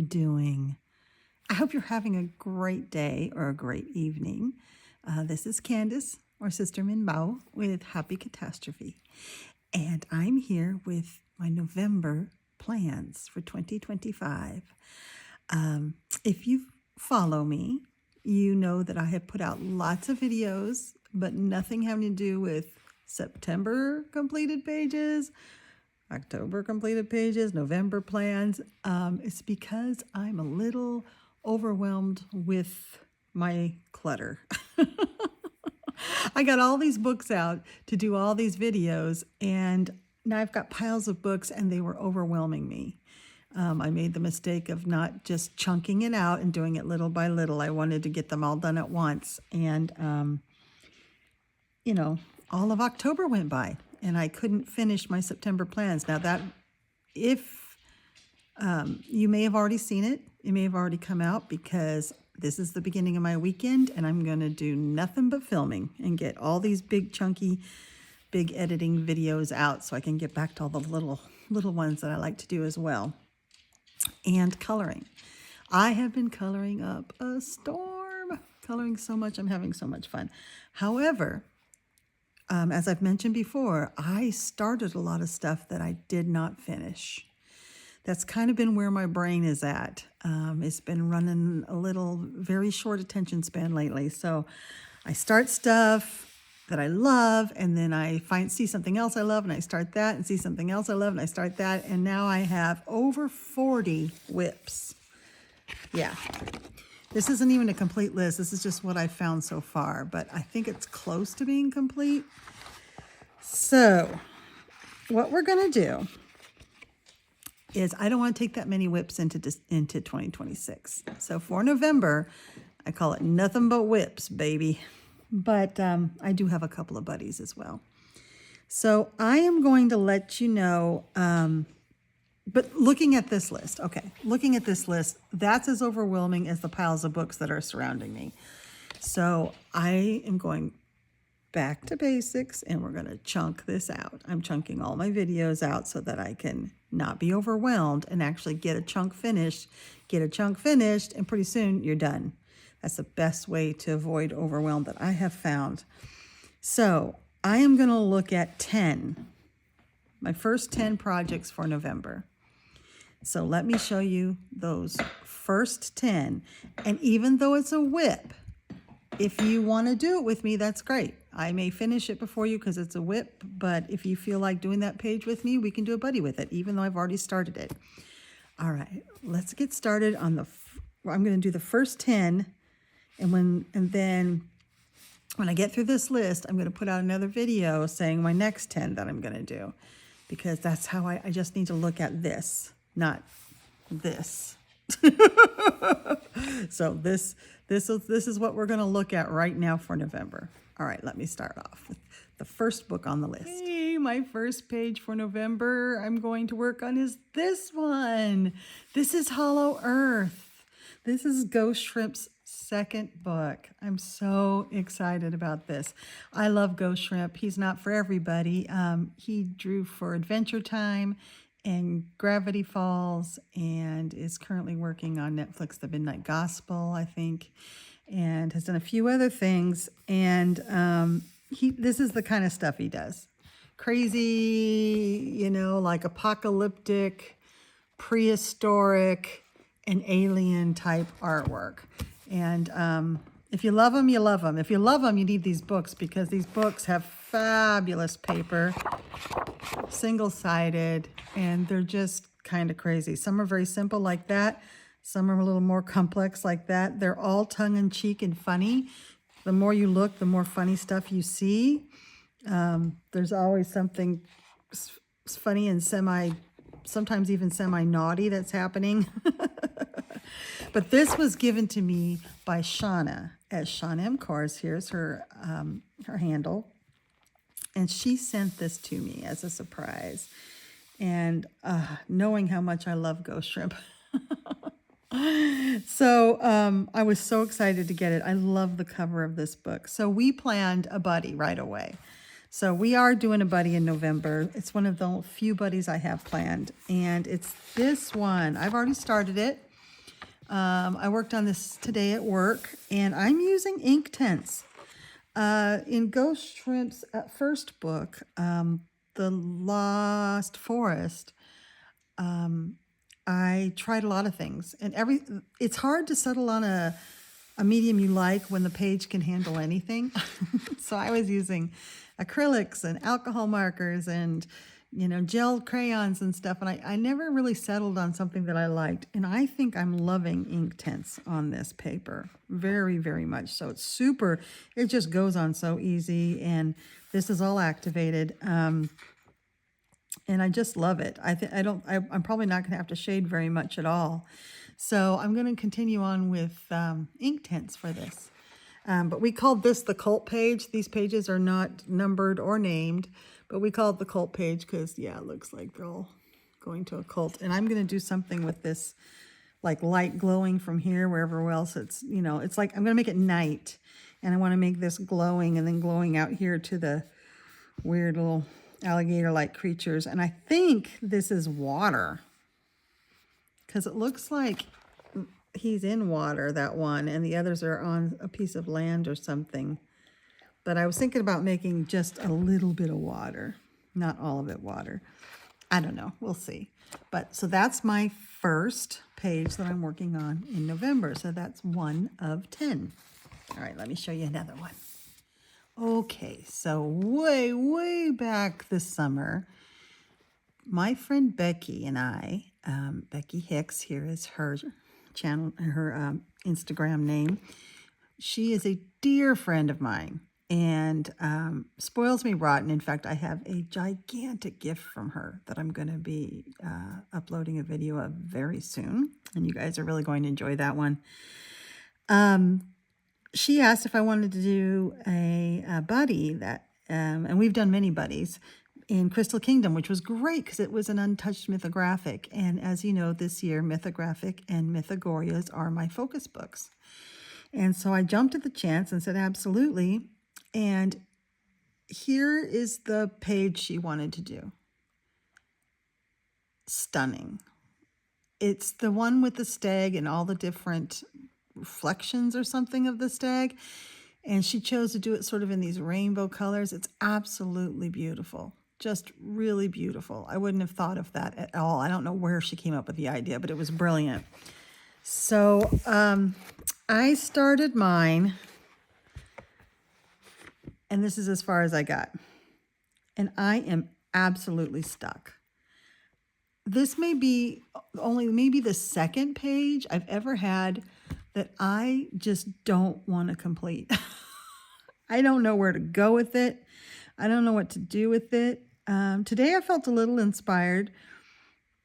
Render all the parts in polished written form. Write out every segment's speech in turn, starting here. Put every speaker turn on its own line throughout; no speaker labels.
you doing? I hope you're having a great day or a great evening. This is Candice, or Sister Minh with Happy Catastrophe. And I'm here with my November plans for 2025. If you follow me, you know that I have put out lots of videos, but nothing having to do with September completed pages, October completed pages, November plans. It's because I'm a little overwhelmed with my clutter. I got all these books out to do all these videos, and now I've got piles of books, and they were overwhelming me. I made the mistake of not just chunking it out and doing it little by little. I wanted to get them all done at once. And, all of October went by, and I couldn't finish my September plans. Now that, if you may have already seen it, it may have already come out, because this is the beginning of my weekend, and I'm going to do nothing but filming and get all these big, chunky, big editing videos out so I can get back to all the little ones that I like to do as well. And coloring. I have been coloring up a storm. Coloring so much. I'm having so much fun. However, as I've mentioned before, I started a lot of stuff that I did not finish. That's kind of been where my brain is at. It's been running a little very short attention span lately. So I start stuff that I love, and then I see something else I love, and I start that, and see something else I love, and I start that, and now I have over 40 whips. Yeah. This isn't even a complete list. This is just what I found so far, but I think it's close to being complete. So what we're going to do is, I don't want to take that many whips into 2026. So for November, I call it nothing but whips, baby. But I do have a couple of buddies as well. So I am going to let you know, but looking at this list, that's as overwhelming as the piles of books that are surrounding me. So I am going back to basics, and we're going to chunk this out. I'm chunking all my videos out so that I can not be overwhelmed and actually get a chunk finished, and pretty soon you're done. That's the best way to avoid overwhelm that I have found. So I am going to look at my first 10 projects for November. So let me show you those first 10. And even though it's a whip, if you want to do it with me, that's great. I may finish it before you because it's a whip, but if you feel like doing that page with me, we can do a buddy with it, even though I've already started it. All right, let's get started on I'm going to do the first 10. And then when I get through this list, I'm going to put out another video saying my next 10 that I'm going to do, because that's how I just need to look at this, not this. So this is what we're going to look at right now for November. All right, let me start off with the first book on the list. Hey, my first page for November I'm going to work on is this one. This is Hollow Earth. This is Ghost Shrimp's second book. I'm so excited about this. I love Ghost Shrimp. He's not for everybody. He drew for Adventure Time and Gravity Falls, and is currently working on Netflix, The Midnight Gospel, I think, and has done a few other things. And this is the kind of stuff he does. Crazy, like apocalyptic, prehistoric, and alien type artwork. And if you love them, you love them. If you love them, you need these books, because these books have fabulous paper, single-sided, and they're just kind of crazy. Some are very simple like that. Some are a little more complex like that. They're all tongue-in-cheek and funny. The more you look, the more funny stuff you see. There's always something funny and sometimes even semi-naughty that's happening. But this was given to me by Shauna, as Shauna M. Kors. Here's her handle. And she sent this to me as a surprise. And knowing how much I love Ghost Shrimp. So I was so excited to get it. I love the cover of this book. So we planned a buddy right away. So we are doing a buddy in November. It's one of the few buddies I have planned. And it's this one. I've already started it. I worked on this today at work, and I'm using ink tints. In Ghost Shrimp's first book, The Lost Forest, I tried a lot of things, and it's hard to settle on a medium you like when the page can handle anything. So I was using acrylics and alcohol markers and, gel crayons and stuff, and I never really settled on something that I liked. And I think I'm loving ink tints on this paper. Very, very much so. It's super, it just goes on so easy, and this is all activated. And I just love it. I'm probably not going to have to shade very much at all. So I'm going to continue on with ink tints for this. But we called this the cult page. These pages are not numbered or named, but we call it the cult page because, yeah, it looks like they're all going to a cult. And I'm going to do something with this, like light glowing from here, wherever else it's, it's like I'm going to make it night. And I want to make this glowing and then glowing out here to the weird little alligator-like creatures. And I think this is water because it looks like he's in water, that one, and the others are on a piece of land or something. But I was thinking about making just a little bit of water, not all of it water. I don't know. We'll see. But so that's my first page that I'm working on in November. So that's 1 of 10. All right, let me show you another one. Okay, so way back this summer, my friend Becky and I, Becky Hicks, here is her channel, her Instagram name. She is a dear friend of mine and spoils me rotten. In fact, I have a gigantic gift from her that I'm going to be uploading a video of very soon, and you guys are really going to enjoy that one. She asked if I wanted to do a buddy that, and we've done many buddies in Crystal Kingdom, which was great because it was an untouched mythographic. And as you know, this year, Mythographic and Mythogorias are my focus books. And so I jumped at the chance and said, absolutely. And here is the page she wanted to do. Stunning. It's the one with the stag and all the different reflections or something of the stag, and she chose to do it sort of in these rainbow colors. It's absolutely beautiful, just really beautiful. I wouldn't have thought of that at all. I don't know where she came up with the idea, but it was brilliant. So I started mine, and this is as far as I got, and I am absolutely stuck. This may be only maybe the second page I've ever had that I just don't want to complete. I don't know where to go with it. I don't know what to do with it. Today I felt a little inspired,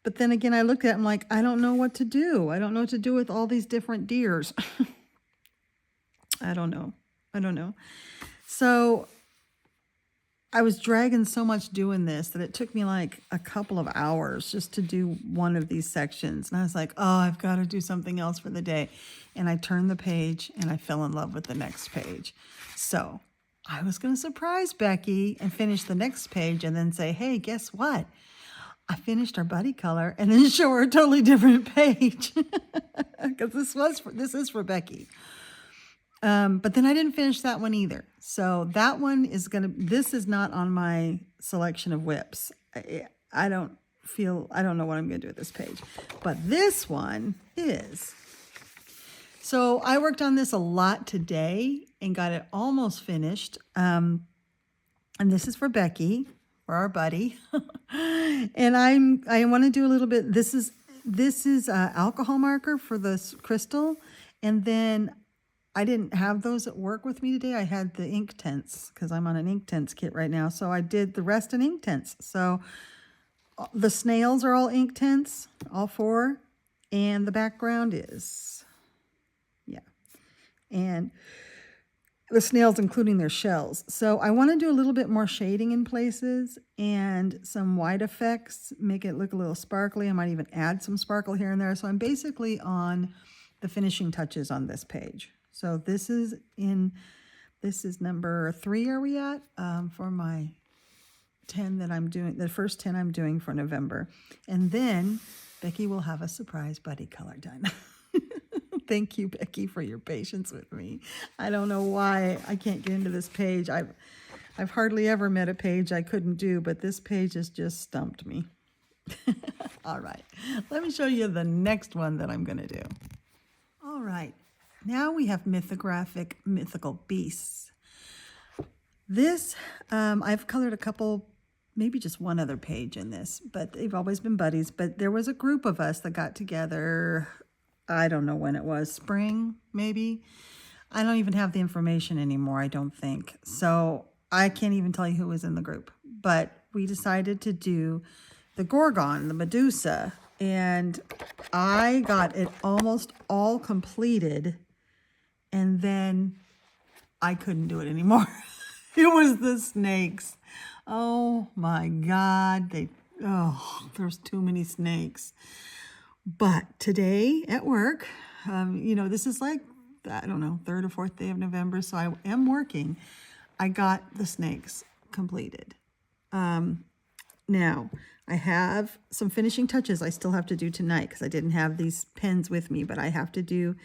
but then again, I looked at it, I'm like, I don't know what to do. I don't know what to do with all these different deers. I don't know. So I was dragging so much doing this that it took me like a couple of hours just to do one of these sections. And I was like, oh, I've got to do something else for the day. And I turned the page and I fell in love with the next page. So I was going to surprise Becky and finish the next page and then say, hey, guess what? I finished our buddy color and then show her a totally different page. Because this is for Becky. But then I didn't finish that one either. So that one is this is not on my selection of whips. I don't know what I'm going to do with this page. But this one is. So I worked on this a lot today and got it almost finished. And this is for Becky, for our buddy. And I want to do a little bit. This is alcohol marker for this crystal. And then I didn't have those at work with me today. I had the ink tints because I'm on an ink tints kit right now. So I did the rest in ink tints. So the snails are all ink tints, all 4. And the background is, yeah. And the snails including their shells. So I want to do a little bit more shading in places and some white effects, make it look a little sparkly. I might even add some sparkle here and there. So I'm basically on the finishing touches on this page. So this is number 3, are we at, for my 10 that I'm doing, the first 10 I'm doing for November. And then Becky will have a surprise buddy color done. Thank you, Becky, for your patience with me. I don't know why I can't get into this page. I've hardly ever met a page I couldn't do, but this page has just stumped me. All right, let me show you the next one that I'm going to do. All right, now we have Mythographic Mythical Beasts. This, I've colored a couple, maybe just one other page in this, but they've always been buddies. But there was a group of us that got together, I don't know when it was, spring, maybe. I don't even have the information anymore, I don't think. So I can't even tell you who was in the group. But we decided to do the Gorgon, the Medusa, and I got it almost all completed, and then I couldn't do it anymore. It was the snakes. Oh my God, there's too many snakes. But today at work, this is like, I don't know, 3rd or 4th day of November, so I am working. I got the snakes completed. Now, I have some finishing touches I still have to do tonight because I didn't have these pens with me, but I have to do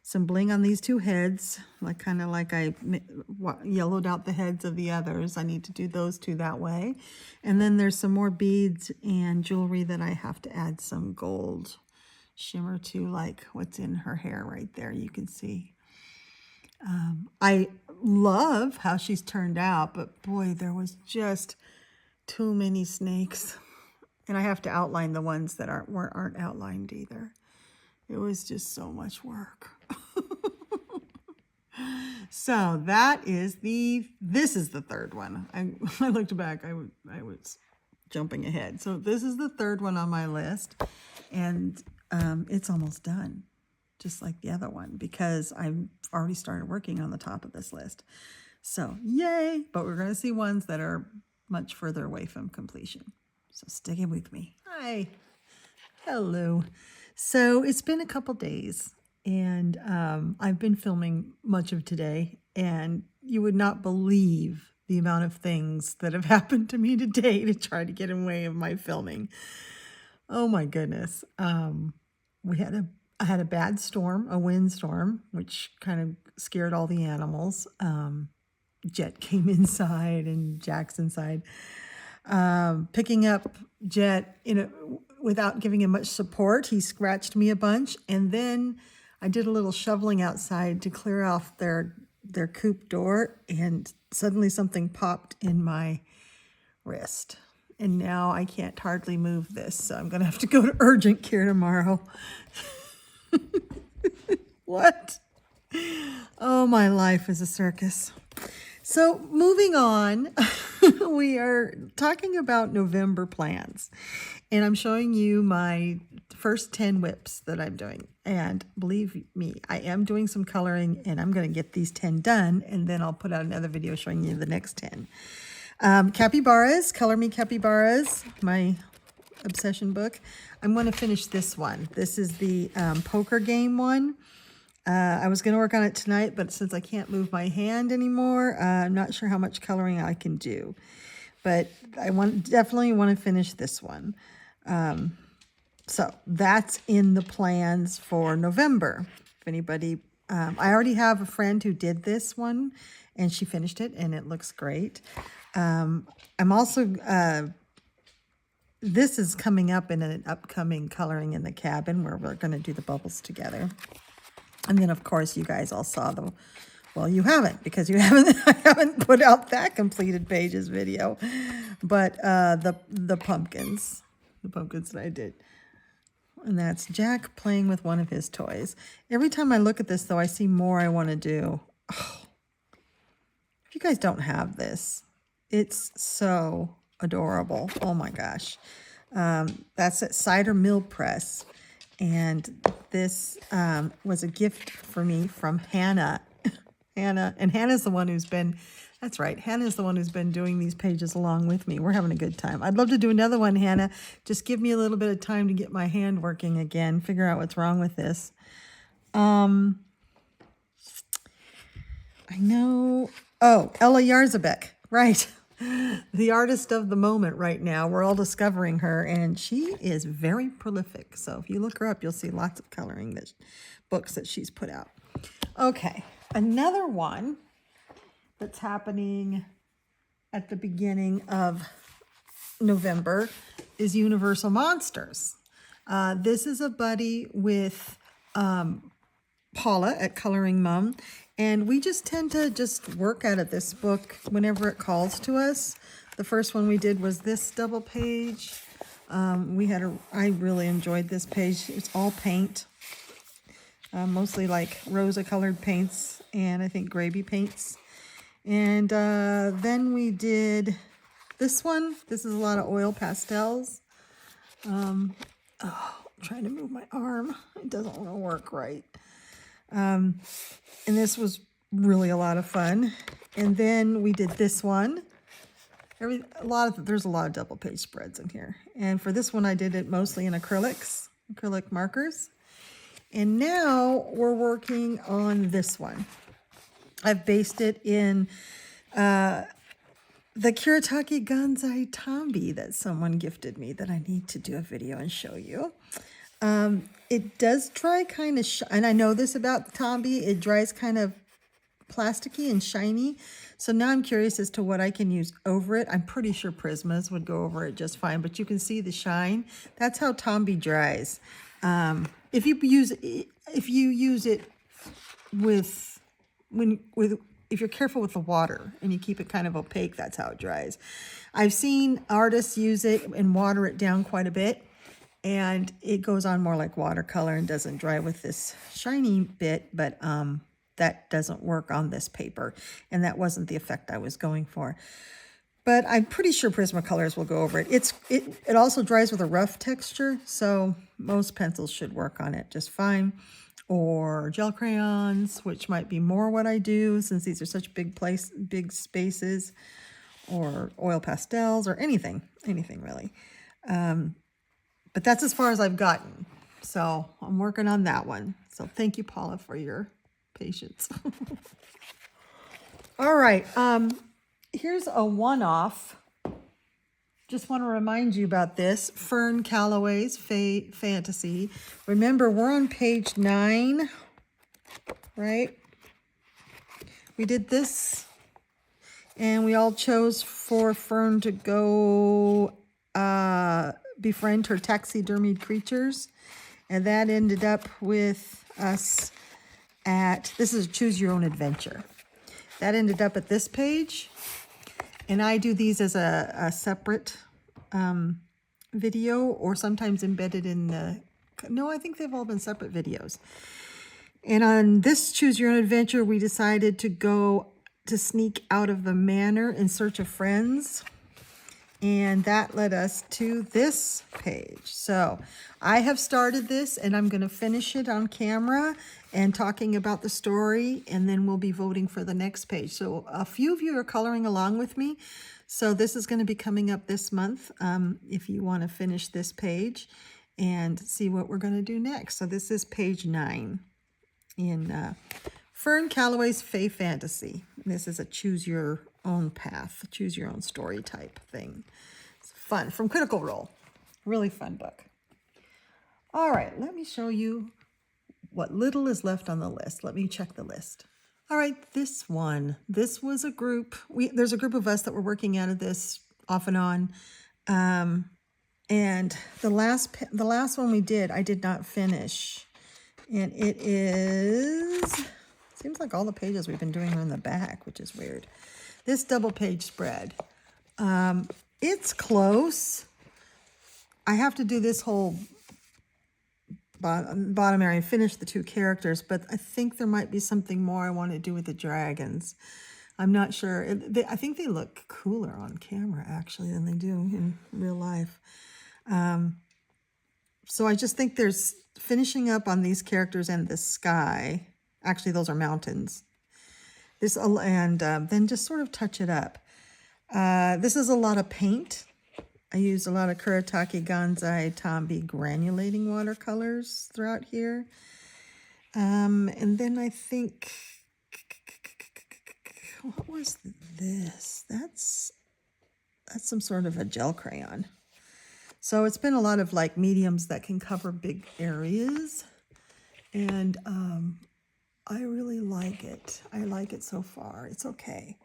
some bling on these 2 heads, kind of like I yellowed out the heads of the others. I need to do those 2 that way. And then there's some more beads and jewelry that I have to add some gold shimmer to, like what's in her hair right there, you can see. I love how she's turned out, but boy, there was just too many snakes. And I have to outline the ones that aren't outlined either. It was just so much work. So this is the 3rd one. I looked back, I was jumping ahead. So this is the 3rd one on my list. And it's almost done, just like the other one, because I've already started working on the top of this list. So yay, but we're going to see ones that are much further away from completion. So stick it with me. Hi. Hello. So it's been a couple days, and I've been filming much of today, and you would not believe the amount of things that have happened to me today to try to get in the way of my filming. Oh my goodness. I had a bad storm, a windstorm, which kind of scared all the animals. Jet came inside and Jack's inside. Picking up Jet without giving him much support, he scratched me a bunch, and then I did a little shoveling outside to clear off their coop door, and suddenly something popped in my wrist, and now I can't hardly move this, so I'm gonna have to go to urgent care tomorrow. What? Oh, my life is a circus. So moving on, we are talking about November plans, and I'm showing you my first 10 whips that I'm doing. And believe me, I am doing some coloring, and I'm going to get these 10 done, and then I'll put out another video showing you the next 10. Capybaras, Color Me Capybaras, my obsession book. I'm going to finish this one. This is the poker game one. I was going to work on it tonight, but since I can't move my hand anymore, I'm not sure how much coloring I can do. But I definitely want to finish this one. So that's in the plans for November. If anybody, I already have a friend who did this one, and she finished it, and it looks great. I'm also, this is coming up in an upcoming Coloring in the Cabin where we're going to do the bubbles together. And then, of course, you guys all saw well, you haven't, because I haven't put out that completed pages video. But the pumpkins that I did. And that's Jack playing with one of his toys. Every time I look at this, though, I see more I want to do. Oh, if you guys don't have this, it's so adorable. Oh, my gosh. That's at Cider Mill Press. And this was a gift for me from Hannah. And Hannah's the one who's been, that's right, Hannah's the one who's been doing these pages along with me. We're having a good time. I'd love to do another one, Hannah. Just give me a little bit of time to get my hand working again, figure out what's wrong with this. I know, oh, Ella Yarzabek, right. the artist of the moment right now. We're all discovering her, and she is very prolific. So if you look her up, you'll see lots of coloring books that she's put out. Okay, another one that's happening at the beginning of November is Universal Monsters. This is a buddy with Paula at Coloring Mum, and we just tend to just work out of this book whenever it calls to us. The first one we did was this double page. I really enjoyed this page. It's all paint, mostly like rosa colored paints and I think gravy paints. And then we did this one. This is a lot of oil pastels. I'm trying to move my arm. It doesn't want to work right. And this was really a lot of fun. And then we did this one. There's a lot of double page spreads in here. And for this one, I did it mostly in acrylic markers. And now we're working on this one. I've based it in the Kiritake Ganzai Tambi that someone gifted me that I need to do a video and show you. It does dry kind of, and I know this about the Tambi, it dries kind of plasticky and shiny. So now I'm curious as to what I can use over it. I'm pretty sure Prismas would go over it just fine, but you can see the shine. That's how Tambi dries. If you use it if you're careful with the water and you keep it kind of opaque, that's how it dries. I've seen artists use it and water it down quite a bit, and it goes on more like watercolor and doesn't dry with this shiny bit, but that doesn't work on this paper, and that wasn't the effect I was going for. But I'm pretty sure Prismacolors will go over it. It also dries with a rough texture, so most pencils should work on it just fine. Or gel crayons, which might be more what I do since these are such big spaces, or oil pastels, or anything really. But that's as far as I've gotten. So I'm working on that one. So thank you, Paula, for your patience. All right. Here's a one-off. Just want to remind you about this. Fern Calloway's Fey Fantasy. Remember, we're on page 9, right? We did this, and we all chose for Fern to go befriend her taxidermied creatures. And that ended up with us at, this is Choose Your Own Adventure. That ended up at this page. And I do these as a separate video, or sometimes embedded in the, no, I think they've all been separate videos. And on this Choose Your Own Adventure, we decided to go to sneak out of the manor in search of friends. And that led us to this page. So I have started this, and I'm going to finish it on camera and talking about the story, and then we'll be voting for the next page. So a few of you are coloring along with me. So this is going to be coming up this month if you want to finish this page and see what we're going to do next. So this is page 9 in Fern Calloway's Fey Fantasy. This is a choose your own path, choose your own story type thing. It's fun, from Critical Role. Really fun book. All right, let me show you what little is left on the list. Let me check the list. All right, this one. This was a group. There's a group of us that were working out of this off and on. And the last one we did, I did not finish. And it is, seems like all the pages we've been doing are in the back, which is weird. This double page spread. It's close. I have to do this whole bottom area and finish the 2 characters, but I think there might be something more I want to do with the dragons. I'm not sure. I think they look cooler on camera, actually, than they do in real life. So I just think there's finishing up on these characters and the sky. Actually, those are mountains. This and then just sort of touch it up. This is a lot of paint. I use a lot of Kiritake Ganzai Tambi granulating watercolors throughout here. And then I think, what was this? That's That's some sort of a gel crayon. So it's been a lot of like mediums that can cover big areas. And I really like it. I like it so far. It's okay.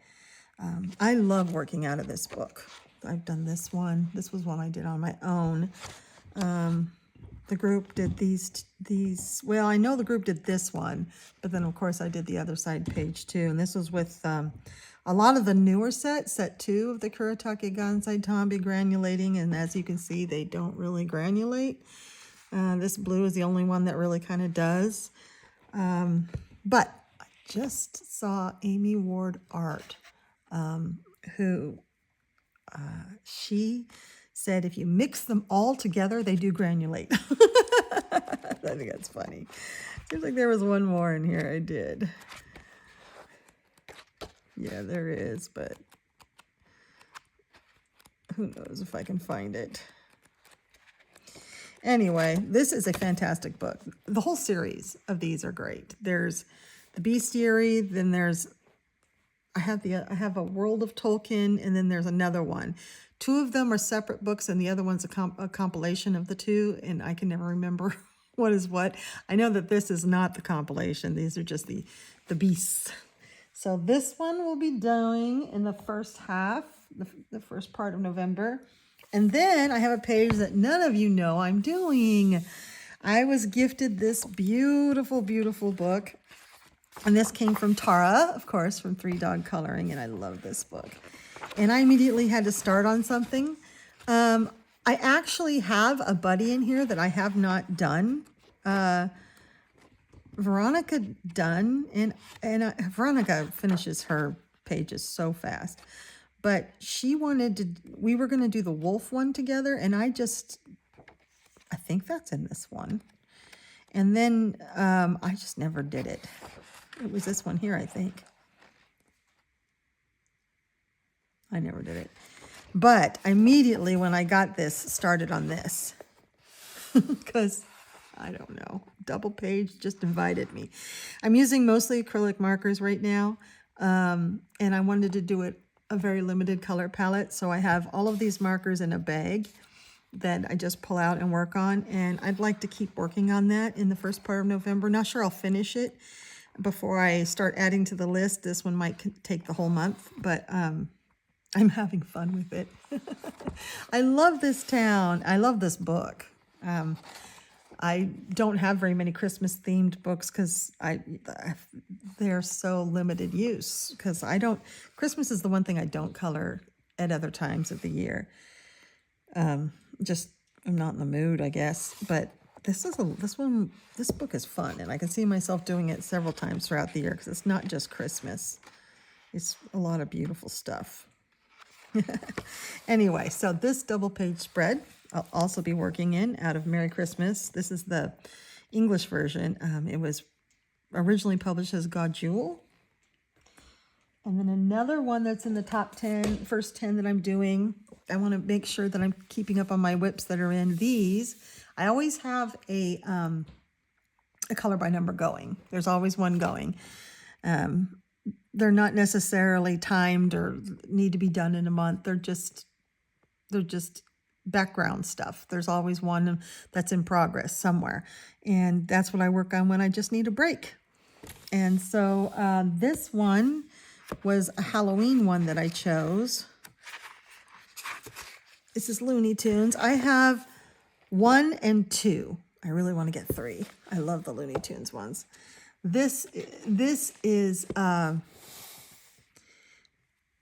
I love working out of this book. I've done this one. This was one I did on my own. The group did these, well, I know the group did this one, but then of course I did the other side page too. And this was with a lot of the newer set 2 of the Kuretake Gansai Tombi granulating. And as you can see, they don't really granulate. This blue is the only one that really kind of does. But I just saw Amy Ward Art, who she said if you mix them all together, they do granulate. I think that's funny. Seems like there was one more in here I did. Yeah, there is, but who knows if I can find it. Anyway, this is a fantastic book. The whole series of these are great. There's the Bestiary, then there's I have a World of Tolkien, and then there's another one. 2 of them are separate books, and the other one's a compilation of the 2, and I can never remember what is what. I know that this is not the compilation. These are just the beasts. So this one will be doing in the first half, the first part of November. And then I have a page that none of you know I'm doing. I was gifted this beautiful, beautiful book. And this came from Tara, of course, from 3 Dog Coloring, and I love this book. And I immediately had to start on something. I actually have a buddy in here that I have not done. Veronica done, and Veronica finishes her pages so fast. But she wanted to, we were going to do the wolf one together, and I think that's in this one. And then I just never did it. It was this one here, I think. I never did it. But immediately when I got this, started on this. Because, I don't know, double page just invited me. I'm using mostly acrylic markers right now. And I wanted to do it a very limited color palette. So I have all of these markers in a bag that I just pull out and work on. And I'd like to keep working on that in the first part of November. Not sure I'll finish it before I start adding to the list. This one might take the whole month, but I'm having fun with it. I love this town. I love this book. I don't have very many Christmas themed books because they're so limited use, because Christmas is the one thing I don't color at other times of the year. Just I'm not in the mood, I guess. But this book is fun, and I can see myself doing it several times throughout the year because it's not just Christmas. It's a lot of beautiful stuff. Anyway, so this double page spread I'll also be working in out of Merry Christmas. This is the English version. It was originally published as God Jewel. And then another one that's in the top 10, first 10 that I'm doing. I want to make sure that I'm keeping up on my whips that are in these. I always have a color by number going. There's always one going. They're not necessarily timed or need to be done in a month. They're just background stuff. There's always one that's in progress somewhere. And that's what I work on when I just need a break. And so this one was a Halloween one that I chose. This is Looney Tunes. I have 1 and 2. I really want to get 3. I love the Looney Tunes ones. This is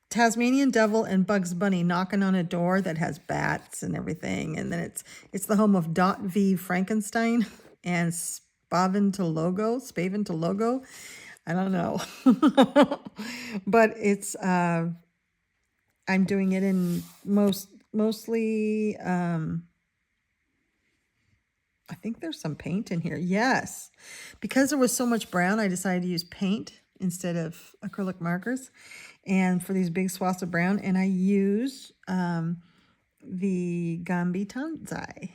Tasmanian Devil and Bugs Bunny knocking on a door that has bats and everything. And then it's the home of Dot V Frankenstein and Spavin to Logo. I don't know. But it's I'm doing it in mostly I think there's some paint in here. Yes. Because there was so much brown, I decided to use paint instead of acrylic markers. And for these big swaths of brown, and I use the Gambi Tanzai.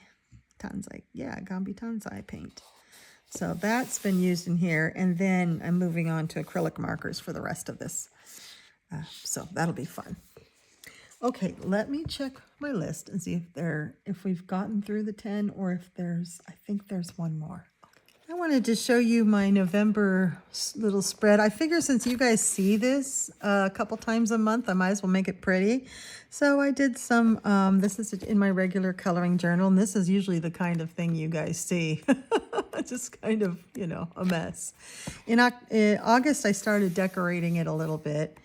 Gambi Tanzai paint. So that's been used in here. And then I'm moving on to acrylic markers for the rest of this. So that'll be fun. Okay, let me check my list and see if we've gotten through the 10 or if I think there's one more. I wanted to show you my November little spread. I figure since you guys see this a couple times a month, I might as well make it pretty. So I did some, this is in my regular coloring journal, and this is usually the kind of thing you guys see. Just kind of, you know, a mess. In August, I started decorating it a little bit.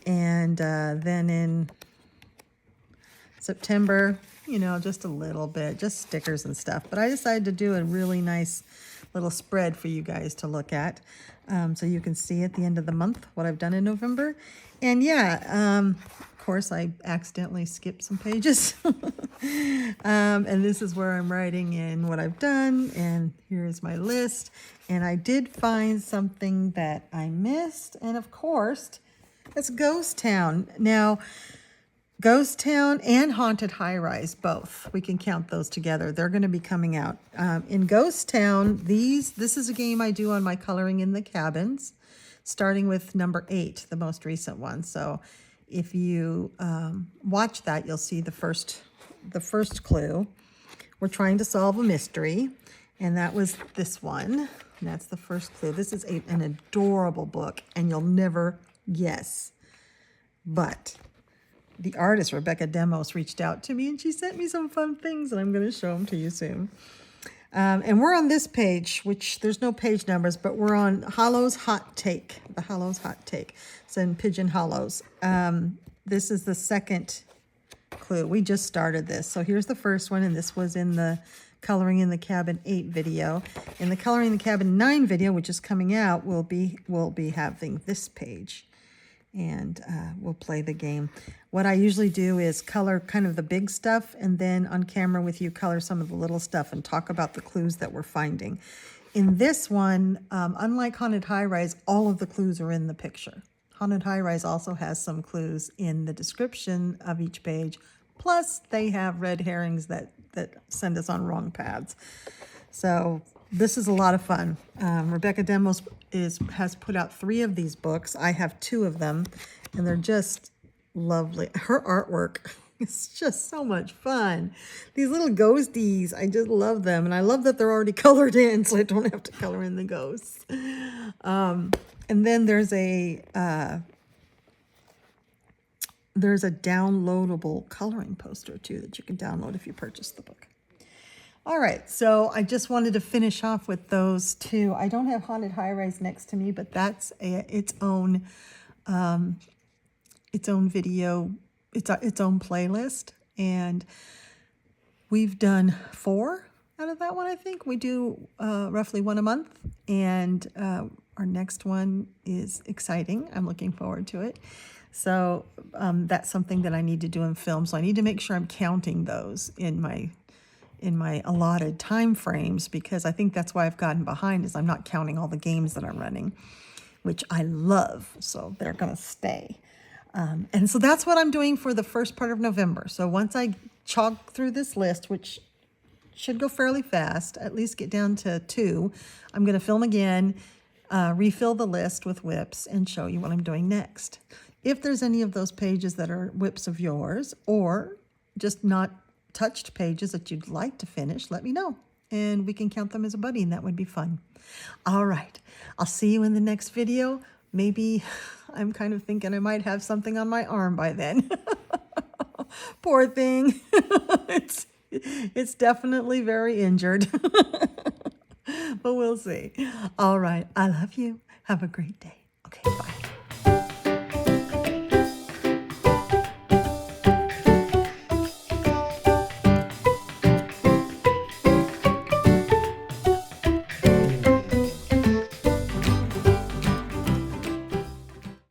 And then in September, you know, just a little bit, just stickers and stuff. But I decided to do a really nice little spread for you guys to look at, so you can see at the end of the month what I've done in November. And yeah, of course, I accidentally skipped some pages. And this is where I'm writing in what I've done, and here's my list. And I did find something that I missed, and of course, it's Ghost Town. Now, Ghost Town and Haunted High Rise, both. We can count those together. They're going to be coming out. In Ghost Town, this is a game I do on my Coloring in the Cabins, starting with number 8, the most recent one. So if you watch that, you'll see the first clue. We're trying to solve a mystery, and that was this one. And that's the first clue. This is an adorable book, and you'll never guess. But the artist, Rebecca Demos, reached out to me, and she sent me some fun things, and I'm going to show them to you soon. And we're on this page, which there's no page numbers, but we're on Hollow's Hot Take, the Hollow's Hot Take. It's in Pigeon Hollows. This is the second clue. We just started this. So here's the first one, and this was in the Coloring in the Cabin 8 video. In the Coloring in the Cabin 9 video, which is coming out, we'll be having this page. And we'll play the game. What I usually do is color kind of the big stuff, and then on camera with you color some of the little stuff and talk about the clues that we're finding. In this one, unlike Haunted High Rise, all of the clues are in the picture. Haunted High Rise also has some clues in the description of each page, plus they have red herrings that send us on wrong paths. So this is a lot of fun. Rebecca Demos has put out 3 of these books. I have 2 of them, and they're just lovely. Her artwork is just so much fun. These little ghosties, I just love them, and I love that they're already colored in, so I don't have to color in the ghosts. And then there's a downloadable coloring poster too that you can download if you purchase the book. All right, so I just wanted to finish off with those 2. I don't have Haunted High Rise next to me, but that's its own video, its own playlist, and we've done 4 out of that one. I think we do roughly 1 a month, and our next one is exciting. I'm looking forward to it. So that's something that I need to do in film. So I need to make sure I'm counting those in my allotted time frames, because I think that's why I've gotten behind, is I'm not counting all the games that I'm running, which I love. So they're going to stay. And so that's what I'm doing for the first part of November. So once I chalk through this list, which should go fairly fast, at least get down to 2, I'm going to film again, refill the list with whips, and show you what I'm doing next. If there's any of those pages that are whips of yours, or just not touched pages that you'd like to finish, let me know, and we can count them as a buddy, and that would be fun. All right, I'll see you in the next video. Maybe I'm kind of thinking I might have something on my arm by then. Poor thing. It's definitely very injured. But we'll see. All right, I love you. Have a great day. Okay, bye.